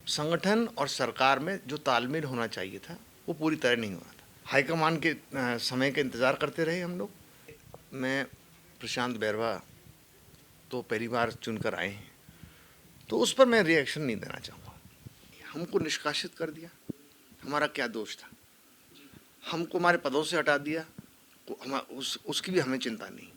संगठन और सरकार में जो तालमेल होना चाहिए था वो पूरी तरह नहीं हुआ था। हाईकमान के समय का इंतज़ार करते रहे हम लोग। मैं प्रशांत बैरवा तो पहली बार चुनकर आए हैं, तो उस पर मैं रिएक्शन नहीं देना चाहूँगा। हमको निष्कासित कर दिया, हमारा क्या दोष था? हमको हमारे पदों से हटा दिया, उसकी भी हमें चिंता नहीं,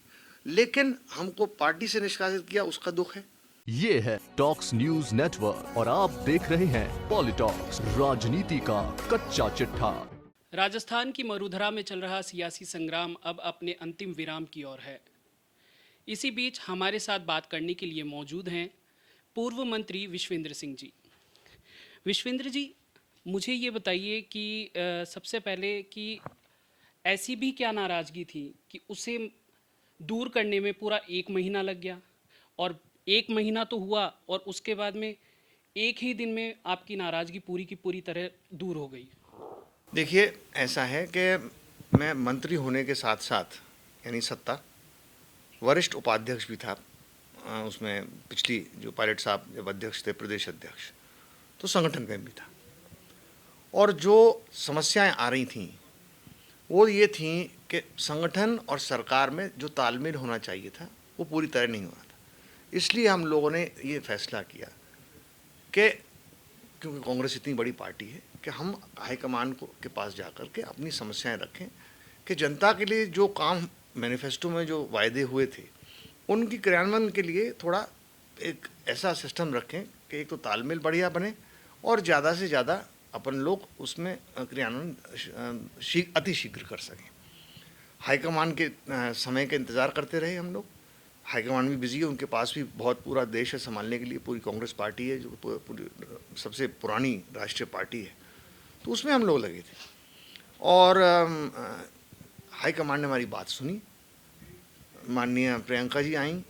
लेकिन हमको पार्टी से निष्कासित किया, उसका दुख है। ये है टॉक्स न्यूज नेटवर्क और आप देख रहे हैं पॉलिटॉक्स, राजनीति का कच्चा चिट्ठा। राजस्थान की मरुधरा में चल रहा सियासी संग्राम अब अपने अंतिम विराम की ओर है। इसी बीच हमारे साथ बात करने के लिए मौजूद हैं पूर्व मंत्री विश्वेंद्र सिंह जी। विश्वेंद्र जी, मुझे ये बताइए कि सबसे पहले कि ऐसी भी क्या नाराज़गी थी कि उसे दूर करने में पूरा 1 महीना लग गया, और 1 महीना तो हुआ और उसके बाद में एक ही दिन में आपकी नाराज़गी पूरी की पूरी तरह दूर हो गई। देखिए, ऐसा है कि मैं मंत्री होने के साथ साथ यानी सत्ता वरिष्ठ उपाध्यक्ष भी था। उसमें पिछली जो पायलट साहब जब अध्यक्ष थे, प्रदेश अध्यक्ष, तो संगठन में भी था। और जो समस्याएं आ रही थीं वो ये थी कि संगठन और सरकार में जो तालमेल होना चाहिए था वो पूरी तरह नहीं हुआ था। इसलिए हम लोगों ने ये फैसला किया कि क्योंकि कांग्रेस इतनी बड़ी पार्टी है कि हम हाईकमान को के पास जाकर के अपनी समस्याएं रखें कि जनता के लिए जो काम मैनिफेस्टो में जो वायदे हुए थे उनकी क्रियान्वयन के लिए थोड़ा एक ऐसा सिस्टम रखें कि एक तो तालमेल बढ़िया बने और ज़्यादा से ज़्यादा अपन लोग उसमें क्रियान्वयन अति शीघ्र कर सकें। हाईकमान के समय का इंतज़ार करते रहे हम लोग। हाईकमान भी बिजी है, उनके पास भी बहुत पूरा देश है संभालने के लिए। पूरी कांग्रेस पार्टी है जो पूरी सबसे पुरानी राष्ट्रीय पार्टी है, तो उसमें हम लोग लगे थे। और हाईकमान ने हमारी बात सुनी। माननीय प्रियंका जी आई,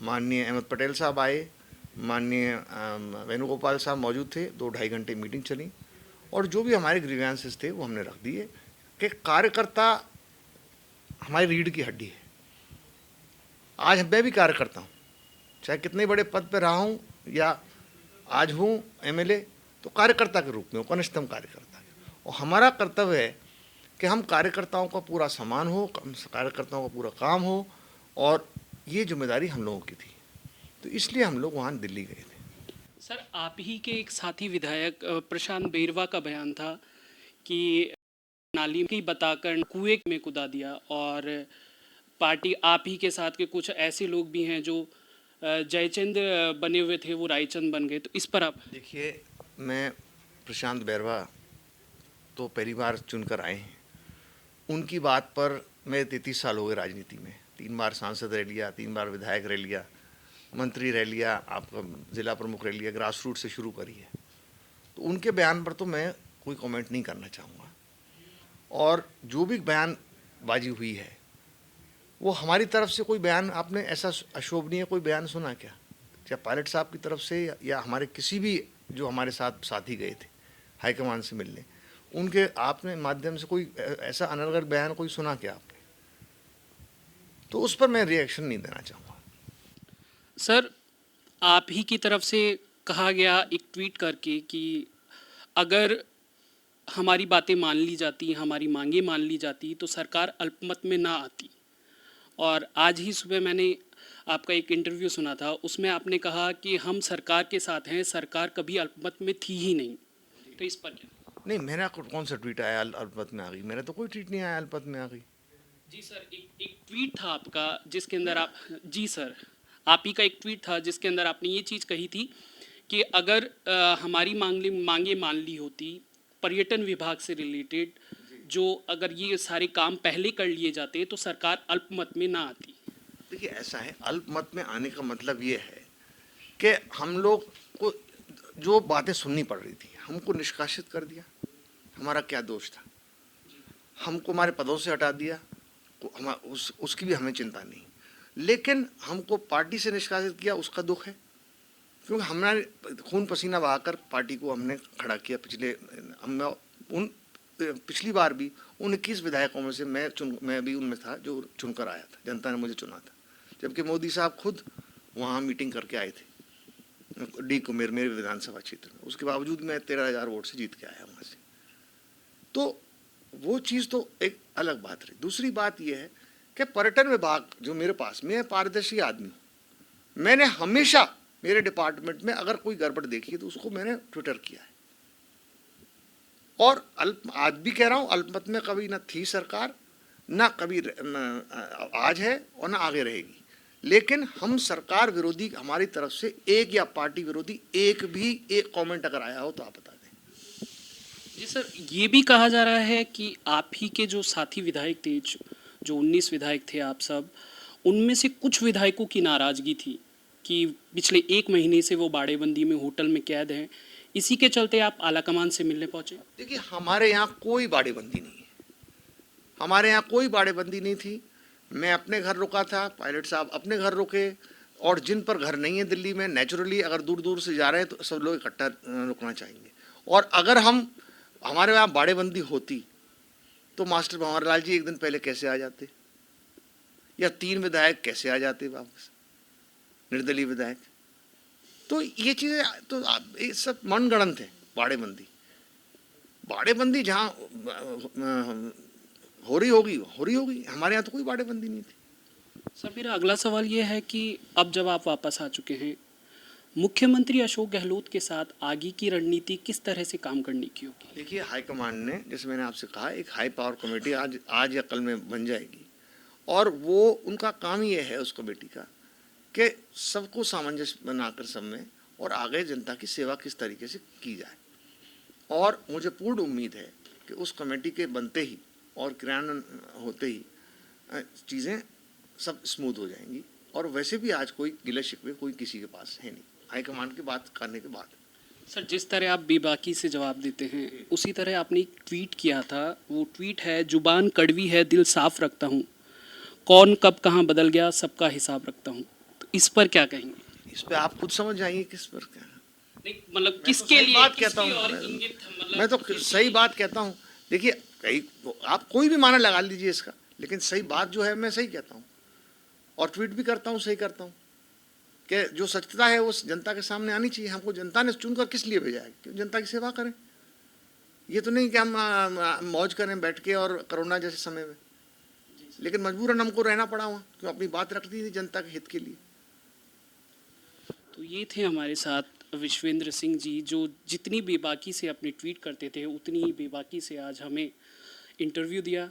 माननीय अहमद पटेल साहब आए, माननीय वेणुगोपाल साहब मौजूद थे। 2-2.5 घंटे मीटिंग चली और जो भी हमारे ग्रीवेंसेस थे वो हमने रख दिए कि कार्यकर्ता हमारी रीढ़ की हड्डी है। आज मैं भी कार्यकर्ता हूँ, चाहे कितने बड़े पद पर रहा हूँ या आज हूँ एमएलए, तो कार्यकर्ता के रूप में हूँ, कनिष्ठतम कार्यकर्ता। और हमारा कर्तव्य है कि हम कार्यकर्ताओं का पूरा सम्मान हो, कार्यकर्ताओं का पूरा काम हो, और ये जिम्मेदारी हम लोगों की थी, तो इसलिए हम लोग वहाँ दिल्ली गए थे। सर, आप ही के एक साथी विधायक प्रशांत बैरवा का बयान था कि नाली की बताकर कुएं में कूदा दिया, और पार्टी आप ही के साथ के कुछ ऐसे लोग भी हैं जो जयचंद बने हुए थे वो रायचंद बन गए, तो इस पर आप। देखिए, मैं प्रशांत बैरवा तो पहली बार चुनकर आए हैं। उनकी बात पर मैं 33 साल हो गए राजनीति में। 3 बार सांसद रह लिया, 3 बार विधायक रह लिया, मंत्री रह लिया, आपका ज़िला प्रमुख रह लिया, ग्रास रूट से शुरू करी है। तो उनके बयान पर तो मैं कोई कमेंट नहीं करना चाहूँगा। और जो भी बयानबाजी हुई है वो हमारी तरफ से कोई बयान, आपने ऐसा अशोभनीय कोई बयान सुना क्या? चाहे पायलट साहब की तरफ से या हमारे किसी भी जो हमारे साथ साथी गए थे हाईकमान से मिलने, उनके आपने माध्यम से कोई ऐसा अनर्गल बयान कोई सुना क्या आपने? तो उस पर मैं रिएक्शन नहीं देना चाहूँगा। सर, आप ही की तरफ से कहा गया एक ट्वीट करके कि अगर हमारी बातें मान ली जाती, हमारी मांगें मान ली जाती, तो सरकार अल्पमत में ना आती। और आज ही सुबह मैंने आपका एक इंटरव्यू सुना था, उसमें आपने कहा कि हम सरकार के साथ हैं, सरकार कभी अल्पमत में थी ही नहीं। तो इस पर क्या? नहीं, मेरा कौन सा ट्वीट आया अल्पमत में आ गई? मेरा तो कोई ट्वीट नहीं आया अल्पमत में आ गई। जी सर, एक ट्वीट था आपका जिसके अंदर आप, जी सर, आप ही का एक ट्वीट था जिसके अंदर आपने ये चीज़ कही थी कि अगर हमारी मांगे मान ली होती पर्यटन विभाग से रिलेटेड, जो अगर ये सारे काम पहले कर लिए जाते तो सरकार अल्पमत में ना आती। देखिए, ऐसा है, अल्पमत में आने का मतलब ये है कि हम लोग को जो बातें सुननी पड़ रही थी, हमको निष्कासित कर दिया, हमारा क्या दोष था? हमको हमारे पदों से हटा दिया, उसकी भी हमें चिंता नहीं, लेकिन हमको पार्टी से निष्कासित किया, उसका दुख है। क्योंकि हमारे खून पसीना बहाकर पार्टी को हमने खड़ा किया। पिछली बार भी उन 21 विधायकों में से मैं भी उनमें था जो चुनकर आया था, जनता ने मुझे चुना था, जबकि मोदी साहब खुद वहाँ मीटिंग करके आए थे। डी कुमेर मेरे विधानसभा क्षेत्र में, उसके बावजूद मैं 13,000 वोट से जीत के आया वहाँ से। तो वो चीज़ तो एक अलग बात रही। दूसरी बात यह है कि पर्यटन विभाग जो मेरे पास, मैं पारदर्शी आदमी हूँ, मैंने हमेशा मेरे डिपार्टमेंट में अगर कोई गड़बड़ देखी है तो उसको मैंने ट्विटर किया है। और आज भी कह रहा हूँ, अल्पमत में कभी ना थी सरकार, ना कभी आज है और ना आगे रहेगी। लेकिन हम सरकार विरोधी, हमारी तरफ से एक या पार्टी विरोधी एक कमेंट अगर आया हो तो आप बता दें। जी सर, ये भी कहा जा रहा है कि आप ही के जो साथी विधायक थे, जो 19 विधायक थे आप सब, उनमें से कुछ विधायकों की नाराज़गी थी कि पिछले 1 महीने से वो बाड़ेबंदी में होटल में कैद हैं। इसी के चलते आप आलाकमान से मिलने पहुंचे? देखिए, हमारे यहाँ कोई बाड़ेबंदी नहीं है, हमारे यहाँ कोई बाड़ेबंदी नहीं थी। मैं अपने घर रुका था, पायलट साहब अपने घर रुके, और जिन पर घर नहीं है दिल्ली में, नेचुरली अगर दूर दूर से जा रहे हैं तो सब लोग इकट्ठा रुकना चाहेंगे। और अगर हमारे यहाँ बाड़ेबंदी होती तो मास्टर भंवर लाल जी एक दिन पहले कैसे आ जाते, या 3 विधायक कैसे आ जाते वापस, निर्दलीय विधायक। तो ये चीज़ें तो ये सब मनगढ़ंत है। बाड़ेबंदी जहाँ हो रही होगी, हमारे यहाँ तो कोई बाड़ेबंदी नहीं थी। सर, मेरा अगला सवाल ये है कि अब जब आप वापस आ चुके हैं, मुख्यमंत्री अशोक गहलोत के साथ आगे की रणनीति किस तरह से काम करने की होगी? देखिए, हाईकमान ने, जैसे मैंने आपसे कहा, एक हाई पावर कमेटी आज या कल में बन जाएगी, और वो उनका काम ये है उस कमेटी का कि सबको सामंजस्य बनाकर सब में, और आगे जनता की सेवा किस तरीके से की जाए। और मुझे पूर्ण उम्मीद है कि उस कमेटी के बनते ही और क्रियान्वयन होते ही चीज़ें सब स्मूथ हो जाएंगी। और वैसे भी आज कोई गिले शिकवे कोई किसी के पास है नहीं, हाईकमान की बात करने के बाद। सर, जिस तरह आप बेबाकी से जवाब देते हैं, उसी तरह आपने एक ट्वीट किया था। वो ट्वीट है, जुबान कड़वी है दिल साफ रखता हूँ, कौन कब कहाँ बदल गया सबका हिसाब रखता हूँ। तो इस पर क्या कहेंगे? इस पर आप खुद समझ जाइए किस पर क्या। नहीं, मतलब किसके लिए बात कहता हूँ, मैं तो सही बात कहता हूँ। देखिए, आप कोई भी माना लगा लीजिए इसका, लेकिन सही बात जो है मैं सही कहता हूँ, और ट्वीट भी करता हूँ, सही करता हूँ कि जो सत्यता है वो जनता के सामने आनी चाहिए। हमको जनता ने चुनकर किस लिए भेजा है? कि जनता की सेवा करें। ये तो नहीं कि हम मौज करें बैठ के और कोरोना जैसे समय में, लेकिन मजबूरन हमको रहना पड़ा वहाँ, क्यों अपनी बात रखती थी जनता के हित के लिए। तो ये थे हमारे साथ विश्वेंद्र सिंह जी, जो जितनी बेबाकी से अपने ट्वीट करते थे उतनी ही बेबाकी से आज हमें इंटरव्यू दिया।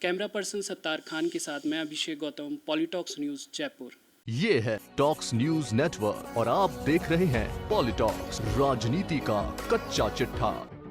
कैमरा पर्सन सत्तार खान के साथ मैं अभिषेक गौतम, पॉलिटॉक्स न्यूज़, जयपुर। ये है टॉक्स न्यूज नेटवर्क और आप देख रहे हैं पॉलिटॉक्स, राजनीति का कच्चा चिट्ठा।